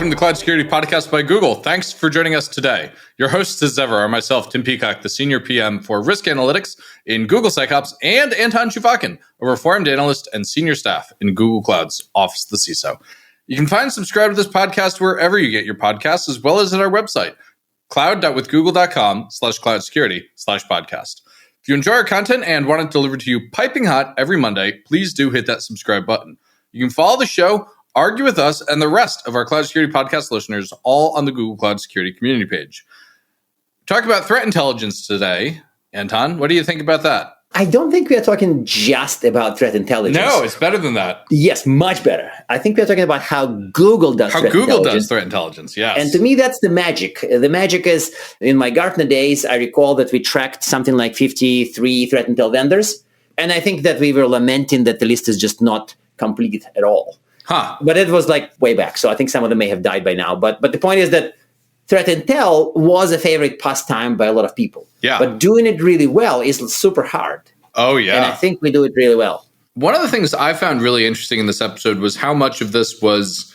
welcome to the Cloud Security Podcast by Google. Thanks for joining us today. Your hosts, as ever, are myself, Tim Peacock, the Senior PM for Risk Analytics in Google SecOps, and Anton Chufakin, a Reformed Analyst and Senior Staff in Google Cloud's Office of the CISO. You can find and subscribe to this podcast wherever you get your podcasts, as well as at our website, cloud.withgoogle.com/cloudsecurity/podcast. If you enjoy our content and want it delivered to you piping hot every Monday, please do hit that subscribe button. You can follow the show, argue with us, and the rest of our Cloud Security Podcast listeners all on the Google Cloud Security community page. Talk about threat intelligence today. Anton, what do you think about that? I don't think we are talking just about threat intelligence. No, it's better than that. Yes, much better. I think we are talking about how Google does threat intelligence, yes. And to me, that's the magic. The magic is, in my Gartner days, I recall that we tracked something like 53 threat intel vendors. And I think that we were lamenting that the list is just not complete at all. But it was like way back. So I think some of them may have died by now. But the point is that threat intel was a favorite pastime by a lot of people. Yeah. But doing it really well is super hard. Oh, yeah. And I think we do it really well. One of the things I found really interesting in this episode was how much of this was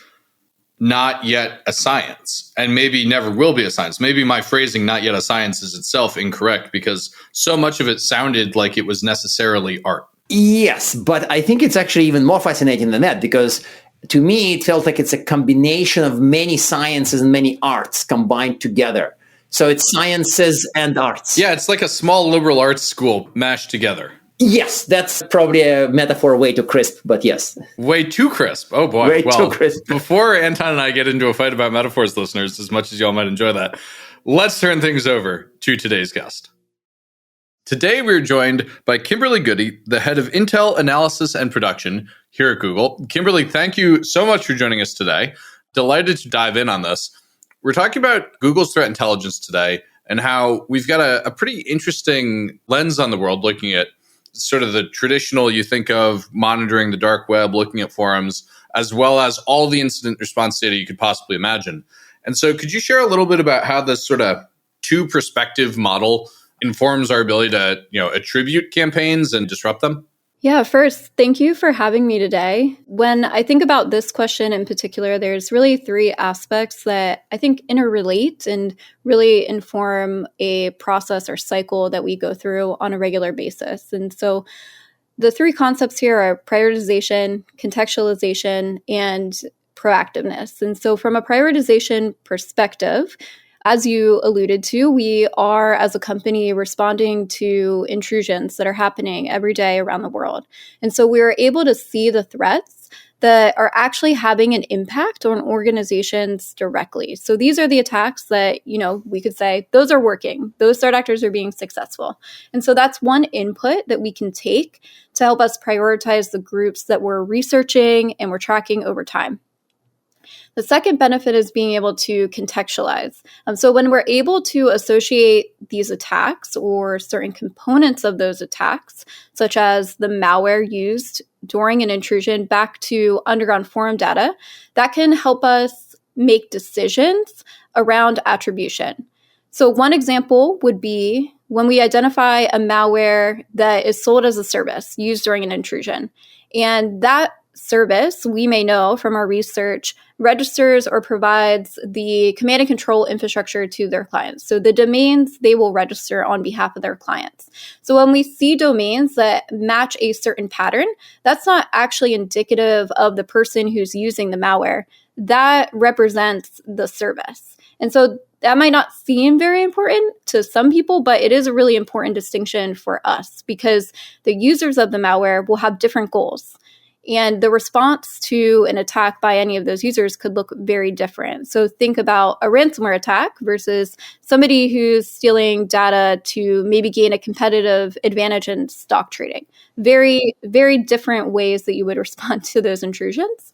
not yet a science and maybe never will be a science. Maybe my phrasing, not yet a science, is itself incorrect because so much of it sounded like it was necessarily art. Yes, but I think it's actually even more fascinating than that because to me, it felt like it's a combination of many sciences and many arts combined together. So it's sciences and arts. Yeah, it's like a small liberal arts school mashed together. Yes, that's probably a metaphor way too crisp, but yes. Way too crisp. Oh, boy. Way too crisp. Before Anton and I get into a fight about metaphors, listeners, as much as y'all might enjoy that, let's turn things over to today's guest. Today, we're joined by Kimberly Goody, the head of Intel Analysis and Production here at Google. Kimberly, thank you so much for joining us today. Delighted to dive in on this. We're talking about Google's threat intelligence today and how we've got a pretty interesting lens on the world, looking at sort of the traditional, you think of monitoring the dark web, looking at forums, as well as all the incident response data you could possibly imagine. And so could you share a little bit about how this sort of two-perspective model informs our ability to, attribute campaigns and disrupt them? Yeah, first, thank you for having me today. When I think about this question in particular, there's really three aspects that I think interrelate and really inform a process or cycle that we go through on a regular basis. And so the three concepts here are prioritization, contextualization, and proactiveness. And so from a prioritization perspective, as you alluded to, we are, as a company, responding to intrusions that are happening every day around the world. And so we are able to see the threats that are actually having an impact on organizations directly. So these are the attacks that, we could say, those are working. Those threat actors are being successful. And so that's one input that we can take to help us prioritize the groups that we're researching and we're tracking over time. The second benefit is being able to contextualize. So when we're able to associate these attacks or certain components of those attacks, such as the malware used during an intrusion back to underground forum data, that can help us make decisions around attribution. So one example would be when we identify a malware that is sold as a service used during an intrusion. And that service, we may know from our research, registers or provides the command and control infrastructure to their clients. So the domains they will register on behalf of their clients. So when we see domains that match a certain pattern, that's not actually indicative of the person who's using the malware. That represents the service. And so that might not seem very important to some people, but it is a really important distinction for us because the users of the malware will have different goals. And the response to an attack by any of those users could look very different. So think about a ransomware attack versus somebody who's stealing data to maybe gain a competitive advantage in stock trading. Very, very different ways that you would respond to those intrusions.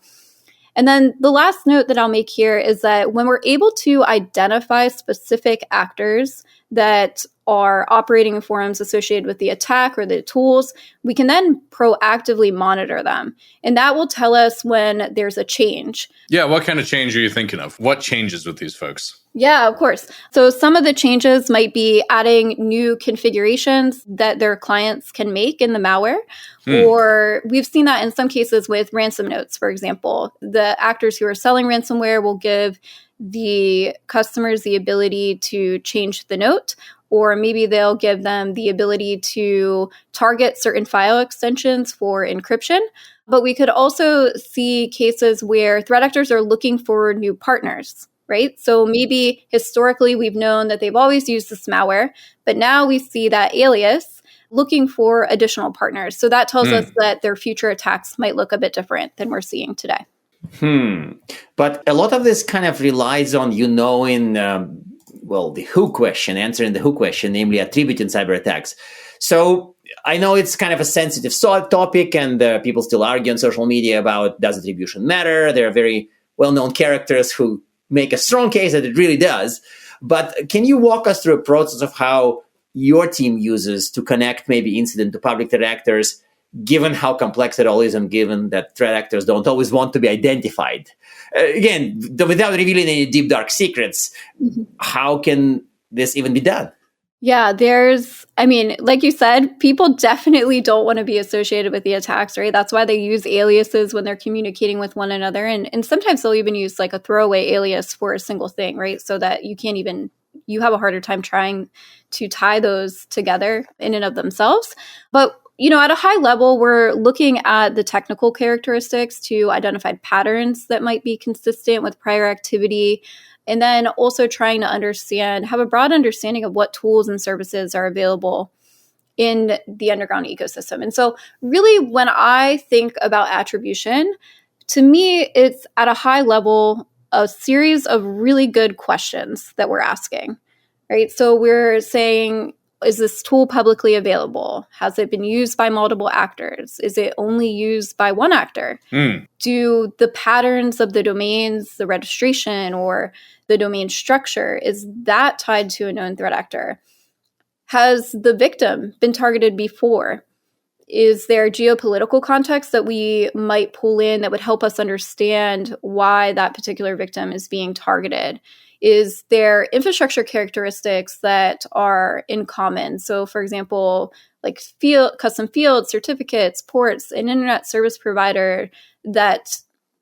And then the last note that I'll make here is that when we're able to identify specific actors that are operating in forums associated with the attack or the tools, we can then proactively monitor them. And that will tell us when there's a change. Yeah, what kind of change are you thinking of? What changes with these folks? Yeah, of course. So some of the changes might be adding new configurations that their clients can make in the malware. Or we've seen that in some cases with ransom notes, for example. The actors who are selling ransomware will give the customers the ability to change the note, or maybe they'll give them the ability to target certain file extensions for encryption. But we could also see cases where threat actors are looking for new partners, right? So maybe historically we've known that they've always used this malware, but now we see that alias looking for additional partners. So that tells us that their future attacks might look a bit different than we're seeing today. But a lot of this kind of relies on you knowing, the who question, answering the who question, namely attributing cyber attacks. So I know it's kind of a sensitive topic, and people still argue on social media about does attribution matter. There are very well-known characters who make a strong case that it really does. But can you walk us through a process of how your team uses to connect maybe incident to public threat actors, given how complex it all is and given that threat actors don't always want to be identified? Again, without revealing any deep, dark secrets, how can this even be done? Yeah, like you said, people definitely don't want to be associated with the attacks, right? That's why they use aliases when they're communicating with one another. And sometimes they'll even use like a throwaway alias for a single thing, right? So that you have a harder time trying to tie those together in and of themselves. But at a high level, we're looking at the technical characteristics to identify patterns that might be consistent with prior activity, and then also trying to have a broad understanding of what tools and services are available in the underground ecosystem. And so really, when I think about attribution, to me, it's at a high level, a series of really good questions that we're asking, right? So we're saying, is this tool publicly available? Has it been used by multiple actors? Is it only used by one actor? Do the patterns of the domains, the registration, or the domain structure, is that tied to a known threat actor? Has the victim been targeted before? Is there geopolitical context that we might pull in that would help us understand why that particular victim is being targeted? Is there infrastructure characteristics that are in common? So, for example, like custom fields, certificates, ports, an internet service provider that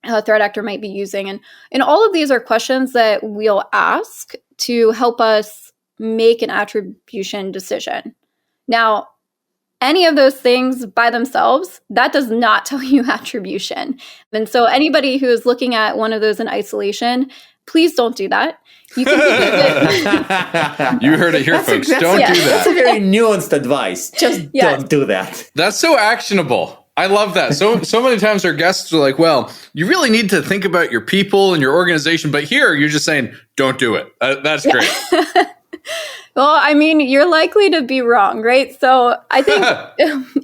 a threat actor might be using. And all of these are questions that we'll ask to help us make an attribution decision. Now, any of those things by themselves, that does not tell you attribution. And so anybody who is looking at one of those in isolation, please don't do that. You can You heard it here, folks. Don't do that. That's a very nuanced advice. Just don't do that. That's so actionable. I love that. So many times our guests are like, well, you really need to think about your people and your organization. But here you're just saying, don't do it. That's great. Well, you're likely to be wrong, right? So I think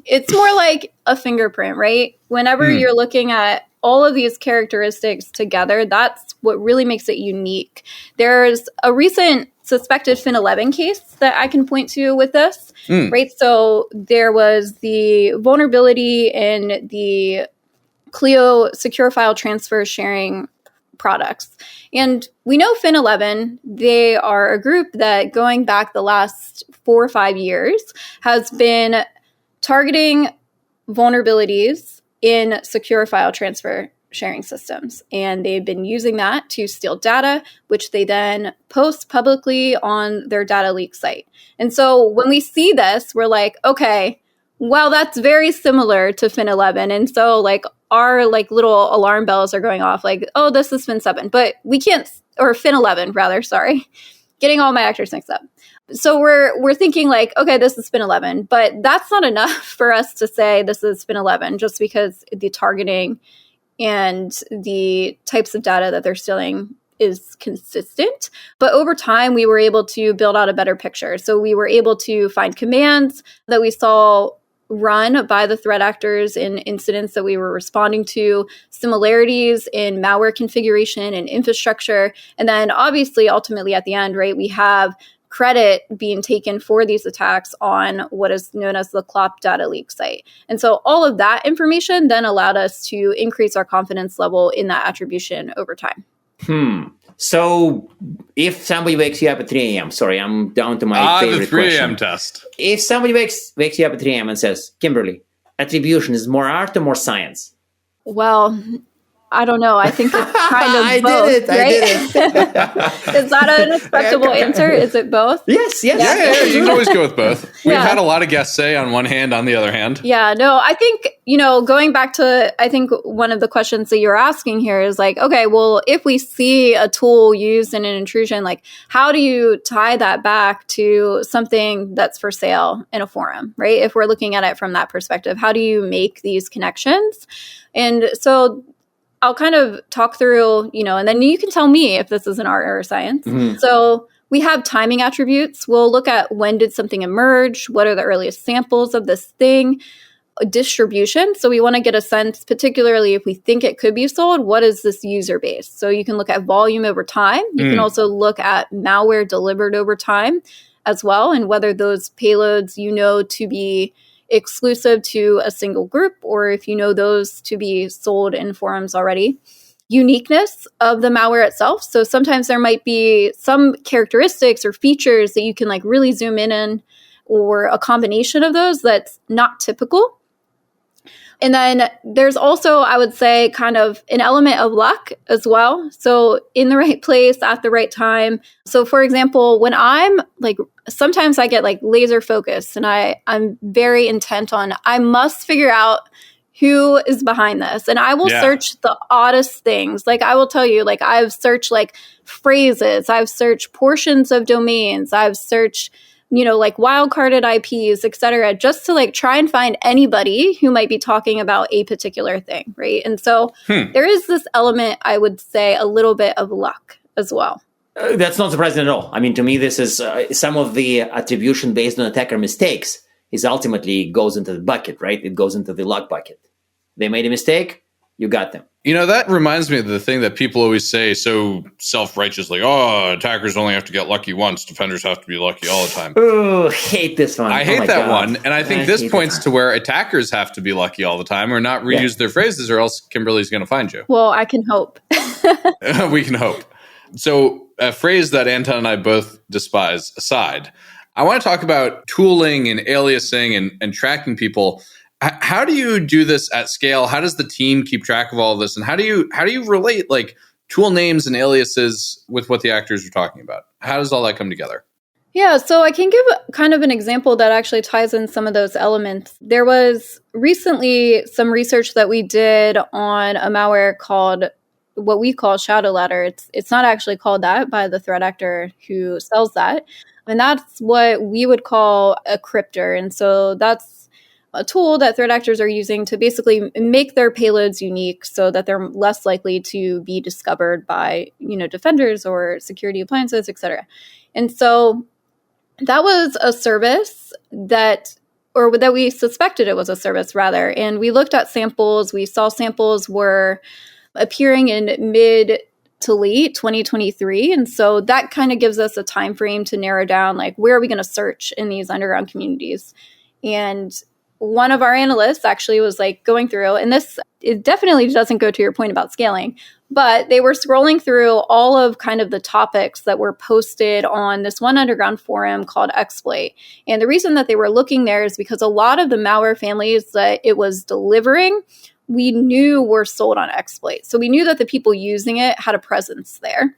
it's more like a fingerprint, right? Whenever you're looking at all of these characteristics together, that's what really makes it unique. There's a recent suspected FIN11 case that I can point to with this, right? So there was the vulnerability in the Clio secure file transfer sharing products. And we know FIN11, they are a group that going back the last 4 or 5 years has been targeting vulnerabilities in secure file transfer sharing systems. And they've been using that to steal data, which they then post publicly on their data leak site. And so when we see this, we're like, okay, well, that's very similar to FIN11. And so our little alarm bells are going off like, oh, this is FIN7, but we can't, or FIN11 rather, sorry, getting all my actors mixed up. So we're thinking like, okay, this is FIN11, but that's not enough for us to say this is FIN11 just because the targeting and the types of data that they're stealing is consistent. But over time, we were able to build out a better picture. So we were able to find commands that we saw run by the threat actors in incidents that we were responding to, similarities in malware configuration and infrastructure. And then obviously, ultimately at the end, right, we have credit being taken for these attacks on what is known as the CLOP data leak site. And so all of that information then allowed us to increase our confidence level in that attribution over time. So if somebody wakes you up at 3 a.m., sorry, I'm down to my favorite the 3 a.m. question. test. If somebody wakes you up at 3 a.m. and says, Kimberly, attribution is more art or more science? Well, I don't know. I think it's kind of both, right? I did it. Is that an acceptable answer? Is it both? Yes. Yeah, you can always go with both. We've had a lot of guests say on one hand, on the other hand. Yeah, no, I think, going back to, I think one of the questions that you're asking here is like, okay, well, if we see a tool used in an intrusion, like how do you tie that back to something that's for sale in a forum, right? If we're looking at it from that perspective, how do you make these connections? And so I'll kind of talk through, and then you can tell me if this is an art or a science. Mm-hmm. So we have timing attributes. We'll look at when did something emerge? What are the earliest samples of this thing? Distribution. So we want to get a sense, particularly if we think it could be sold, what is this user base? So you can look at volume over time. You can also look at malware delivered over time as well, and whether those payloads to be exclusive to a single group, or if those to be sold in forums already. Uniqueness of the malware itself. So sometimes there might be some characteristics or features that you can really zoom in on, or a combination of those that's not typical. And then there's also, I would say, kind of an element of luck as well. So in the right place at the right time. So for example, when I'm sometimes I get laser focused and I'm very intent on, I must figure out who is behind this. And I will search the oddest things. I will tell you, I've searched phrases, I've searched portions of domains, I've searched wildcarded IPs, et cetera, just to try and find anybody who might be talking about a particular thing, right? And so there is this element, I would say, a little bit of luck as well. That's not surprising at all. I mean, to me, this is some of the attribution based on attacker mistakes is ultimately goes into the bucket, right? It goes into the luck bucket. They made a mistake, you got them. That reminds me of the thing that people always say so self-righteously, attackers only have to get lucky once, defenders have to be lucky all the time. Oh, hate this one. I hate that one. And I think this points to where attackers have to be lucky all the time or not reuse their phrases, or else Kimberly's going to find you. Well, I can hope. We can hope. So a phrase that Anton and I both despise aside, I want to talk about tooling and aliasing and tracking people. How do you do this at scale? How does the team keep track of all of this? And how do you relate tool names and aliases with what the actors are talking about? How does all that come together? Yeah, so I can give kind of an example that actually ties in some of those elements. There was recently some research that we did on a malware called what we call Shadow Ladder. It's not actually called that by the threat actor who sells that. And that's what we would call a cryptor. And so that's a tool that threat actors are using to basically make their payloads unique so that they're less likely to be discovered by, defenders or security appliances, et cetera. And so that was a service that we suspected it was a service rather. And we looked at samples. We saw samples were appearing in mid to late 2023. And so that kind of gives us a time frame to narrow down, where are we going to search in these underground communities? And one of our analysts actually was going through, and it definitely doesn't go to your point about scaling, but they were scrolling through all of kind of the topics that were posted on this one underground forum called Exploit. And the reason that they were looking there is because a lot of the malware families that it was delivering, we knew were sold on Exploit. So we knew that the people using it had a presence there.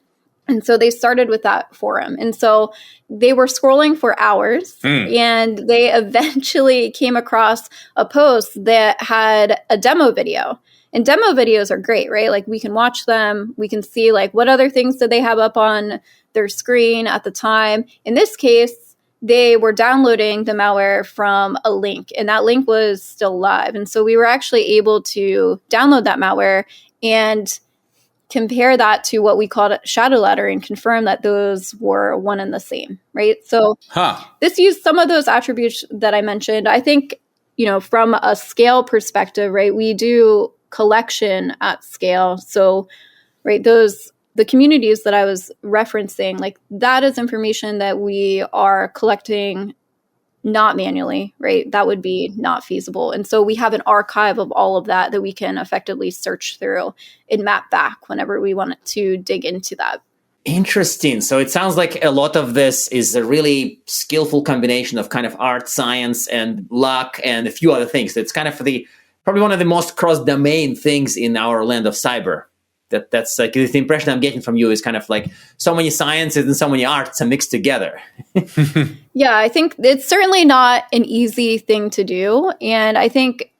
And so they started with that forum. And so they were scrolling for hours and they eventually came across a post that had a demo video. And demo videos are great, right? We can watch them. We can see what other things did they have up on their screen at the time. In this case, they were downloading the malware from a link, and that link was still live. And so we were actually able to download that malware and compare that to what we called Shadow Ladder and confirm that those were one and the same, right? So this used some of those attributes that I mentioned. I think, from a scale perspective, right, we do collection at scale. So, right, those the communities that I was referencing, like that is information that we are collecting not manually, right? That would be not feasible. And so we have an archive of all of that that we can effectively search through and map back whenever we want to dig into that. Interesting. So it sounds like a lot of this is a really skillful combination of kind of art, science, and luck, and a few other things. It's kind of probably one of the most cross-domain things in our land of cyber. That's like the impression I'm getting from you is kind of like so many sciences and so many arts are mixed together. Yeah, I think it's certainly not an easy thing to do. And I think,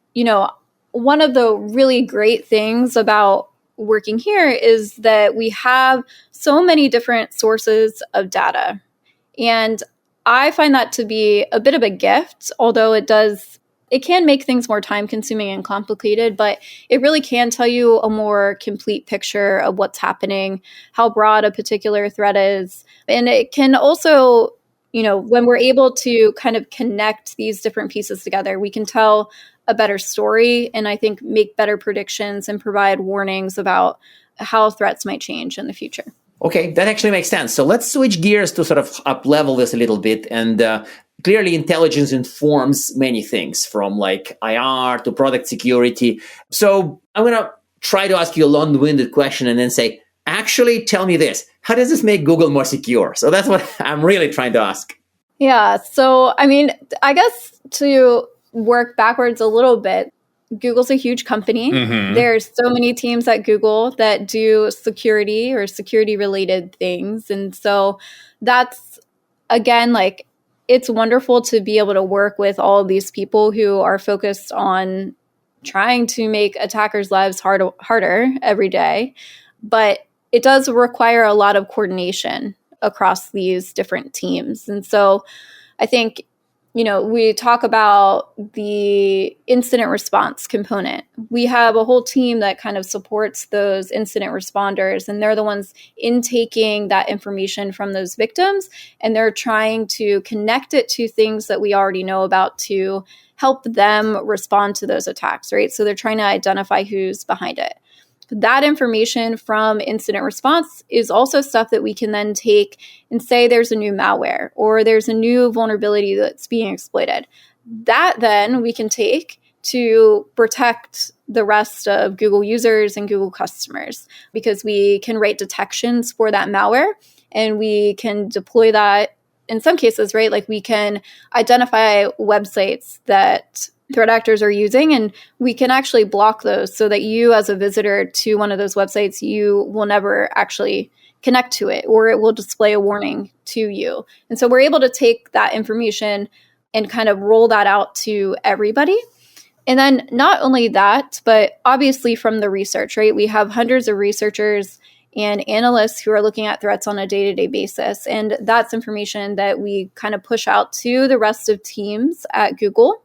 one of the really great things about working here is that we have so many different sources of data. And I find that to be a bit of a gift, although it can make things more time consuming and complicated, but it really can tell you a more complete picture of what's happening, how broad a particular threat is. And it can also, when we're able to kind of connect these different pieces together, we can tell a better story and I think make better predictions and provide warnings about how threats might change in the future. Okay, that actually makes sense. So let's switch gears to sort of up-level this a little bit. And clearly, intelligence informs many things from like IR to product security. So I'm going to try to ask you a long-winded question and then say, actually, tell me this. How does this make Google more secure? So that's what I'm really trying to ask. Yeah. So, I guess to work backwards a little bit, Google's a huge company. Mm-hmm. There's so many teams at Google that do security or security related things. And so that's, again, like, it's wonderful to be able to work with all of these people who are focused on trying to make attackers' lives harder every day. But it does require a lot of coordination across these different teams. And so I think, we talk about the incident response component. We have a whole team that kind of supports those incident responders, and they're the ones intaking that information from those victims, and they're trying to connect it to things that we already know about to help them respond to those attacks, right? So they're trying to identify who's behind it. That information from incident response is also stuff that we can then take and say there's a new malware or there's a new vulnerability that's being exploited. That then we can take to protect the rest of Google users and Google customers because we can write detections for that malware and we can deploy that in some cases, right? Like we can identify websites that threat actors are using, and we can actually block those so that you as a visitor to one of those websites, you will never actually connect to it, or it will display a warning to you. And so we're able to take that information and kind of roll that out to everybody. And then not only that, but obviously from the research, right? We have hundreds of researchers and analysts who are looking at threats on a day-to-day basis. And that's information that we kind of push out to the rest of teams at Google.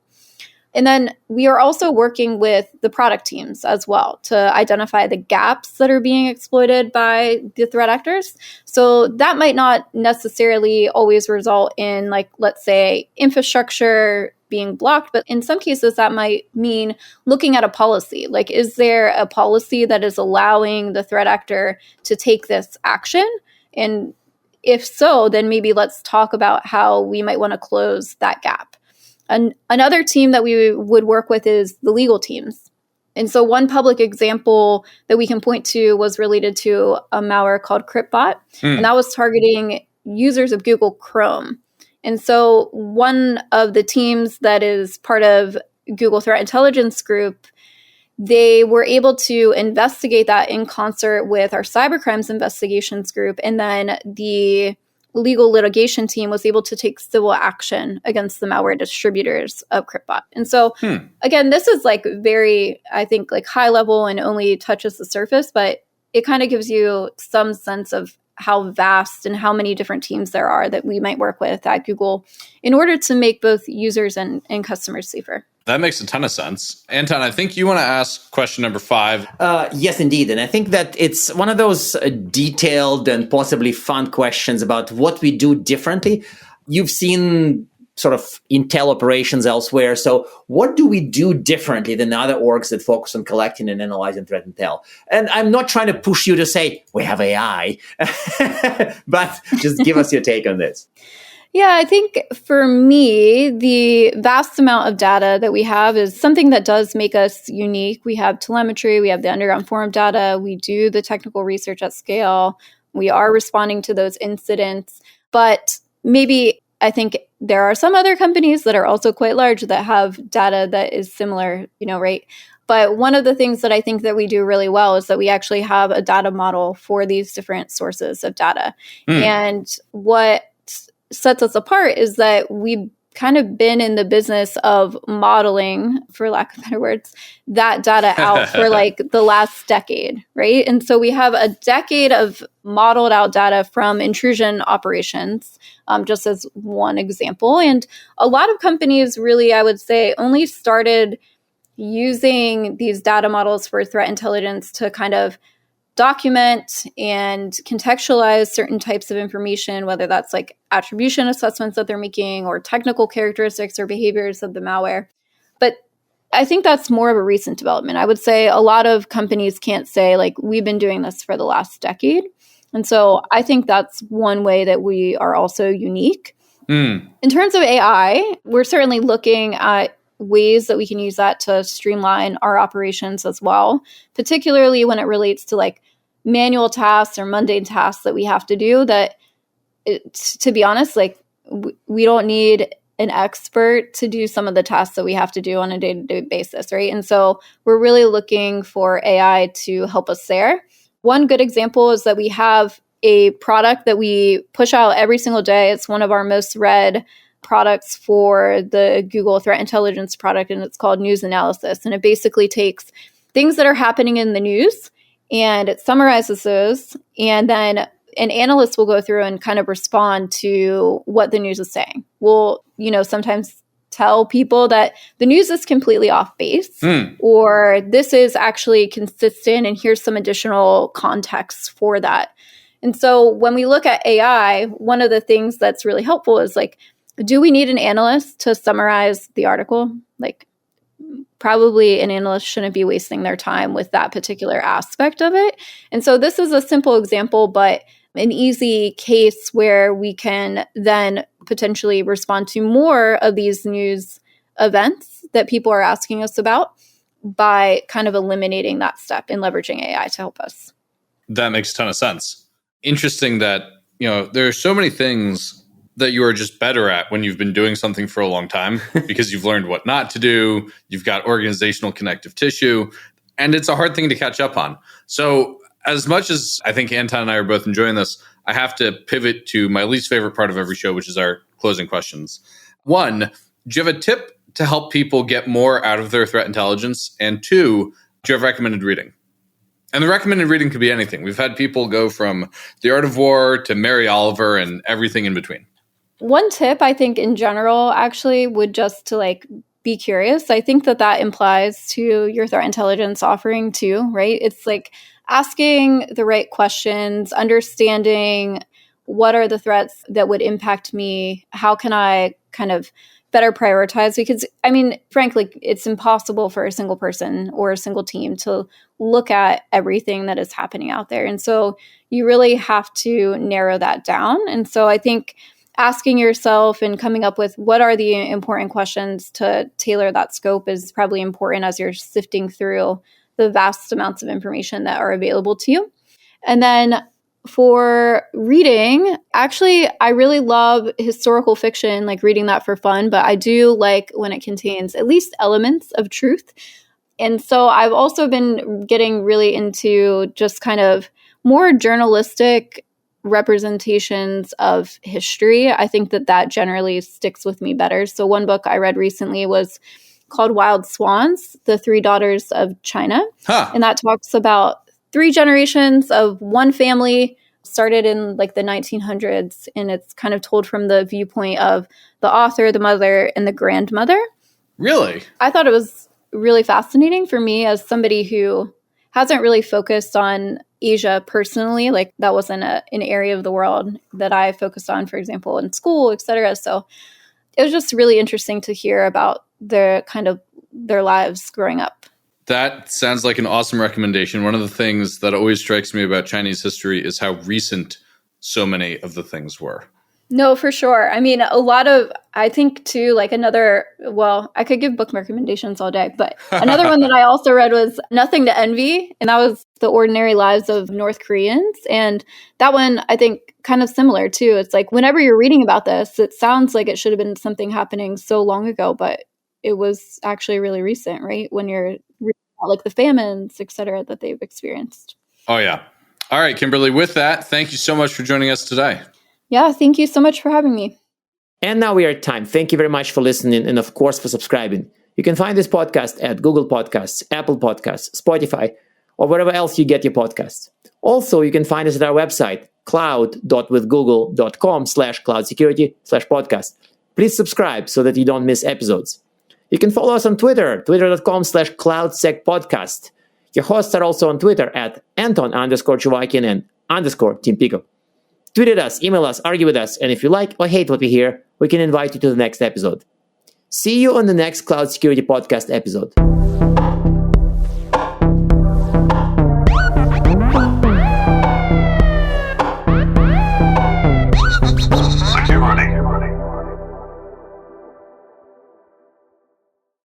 And then we are also working with the product teams as well to identify the gaps that are being exploited by the threat actors. So that might not necessarily always result in, like, let's say, infrastructure being blocked, but in some cases that might mean looking at a policy. Like, is there a policy that is allowing the threat actor to take this action? And if so, then maybe let's talk about how we might want to close that gap. Another team that we would work with is the legal teams. And so one public example that we can point to was related to a malware called CryptBot, and that was targeting users of Google Chrome. And so one of the teams that is part of Google Threat Intelligence Group, they were able to investigate that in concert with our cybercrimes investigations group, and then the legal litigation team was able to take civil action against the malware distributors of CryptBot. And so, again, this is like very, I think, like high level and only touches the surface, but it kind of gives you some sense of how vast and how many different teams there are that we might work with at Google in order to make both users and customers safer. That makes a ton of sense. Anton, I think you want to ask question number 5. Yes, indeed. And I think that it's one of those detailed and possibly fun questions about what we do differently. You've seen sort of intel operations elsewhere. So what do we do differently than other orgs that focus on collecting and analyzing threat intel? And I'm not trying to push you to say, we have AI, but just give us your take on this. Yeah, I think for me, the vast amount of data that we have is something that does make us unique. We have telemetry, we have the underground forum data, we do the technical research at scale, we are responding to those incidents. But maybe I think there are some other companies that are also quite large that have data that is similar, right? But one of the things that I think that we do really well is that we actually have a data model for these different sources of data. And what sets us apart is that we've kind of been in the business of modeling, for lack of better words, that data out for like the last decade, right? And so we have a decade of modeled out data from intrusion operations, just as one example. And a lot of companies really, I would say, only started using these data models for threat intelligence to kind of document and contextualize certain types of information, whether that's like attribution assessments that they're making or technical characteristics or behaviors of the malware. But I think that's more of a recent development. I would say a lot of companies can't say, like, we've been doing this for the last decade. And so I think that's one way that we are also unique. In terms of AI, we're certainly looking at ways that we can use that to streamline our operations as well, particularly when it relates to like manual tasks or mundane tasks that we have to do that, to be honest, like we don't need an expert to do some of the tasks that we have to do on a day-to-day basis, right? And so we're really looking for AI to help us there. One good example is that we have a product that we push out every single day. It's one of our most read products for the Google Threat Intelligence product, and it's called News Analysis. And it basically takes things that are happening in the news and it summarizes those, and then an analyst will go through and kind of respond to what the news is saying. We'll, sometimes tell people that the news is completely off base, or this is actually consistent, and here's some additional context for that. And so when we look at AI, one of the things that's really helpful is like, do we need an analyst to summarize the article? Like, probably an analyst shouldn't be wasting their time with that particular aspect of it. And so this is a simple example, but an easy case where we can then potentially respond to more of these news events that people are asking us about by kind of eliminating that step and leveraging AI to help us. That makes a ton of sense. Interesting that, there are so many things that you are just better at when you've been doing something for a long time because you've learned what not to do. You've got organizational connective tissue, and it's a hard thing to catch up on. So as much as I think Anton and I are both enjoying this, I have to pivot to my least favorite part of every show, which is our closing questions. One, do you have a tip to help people get more out of their threat intelligence? And two, do you have recommended reading? And the recommended reading could be anything. We've had people go from The Art of War to Mary Oliver and everything in between. One tip, I think, in general, actually, would just to be curious. I think that implies to your threat intelligence offering too, right? It's like asking the right questions, understanding what are the threats that would impact me? How can I kind of better prioritize? Because, frankly, it's impossible for a single person or a single team to look at everything that is happening out there. And so you really have to narrow that down. And so I think asking yourself and coming up with what are the important questions to tailor that scope is probably important as you're sifting through the vast amounts of information that are available to you. And then for reading, actually, I really love historical fiction, like reading that for fun, but I do like when it contains at least elements of truth. And so I've also been getting really into just kind of more journalistic representations of history. I think that generally sticks with me better. So one book I read recently was called Wild Swans, The Three Daughters of China. And that talks about 3 generations of one family, started in the 1900s. And it's kind of told from the viewpoint of the author, the mother, and the grandmother. Really? I thought it was really fascinating for me as somebody who hasn't really focused on Asia personally. That wasn't an area of the world that I focused on, for example, in school, et cetera. So it was just really interesting to hear about their lives growing up. That sounds like an awesome recommendation. One of the things that always strikes me about Chinese history is how recent so many of the things were. No, for sure. I mean, I think too, like I could give book recommendations all day, but another one that I also read was Nothing to Envy. And that was The Ordinary Lives of North Koreans. And that one, I think, kind of similar too. It's like whenever you're reading about this, it sounds like it should have been something happening so long ago, but it was actually really recent, right? When you're reading about like the famines, et cetera, that they've experienced. Oh, yeah. All right, Kimberly, with that, thank you so much for joining us today. Yeah, thank you so much for having me. And now we are at time. Thank you very much for listening and, of course, for subscribing. You can find this podcast at Google Podcasts, Apple Podcasts, Spotify, or wherever else you get your podcasts. Also, you can find us at our website, cloud.withgoogle.com/cloudsecurity/podcast. Please subscribe so that you don't miss episodes. You can follow us on Twitter, twitter.com/cloudsecpodcast. Your hosts are also on Twitter at Anton_Chuvakian and _Team Pico. Tweet at us, email us, argue with us, and if you like or hate what we hear, we can invite you to the next episode. See you on the next Cloud Security Podcast episode.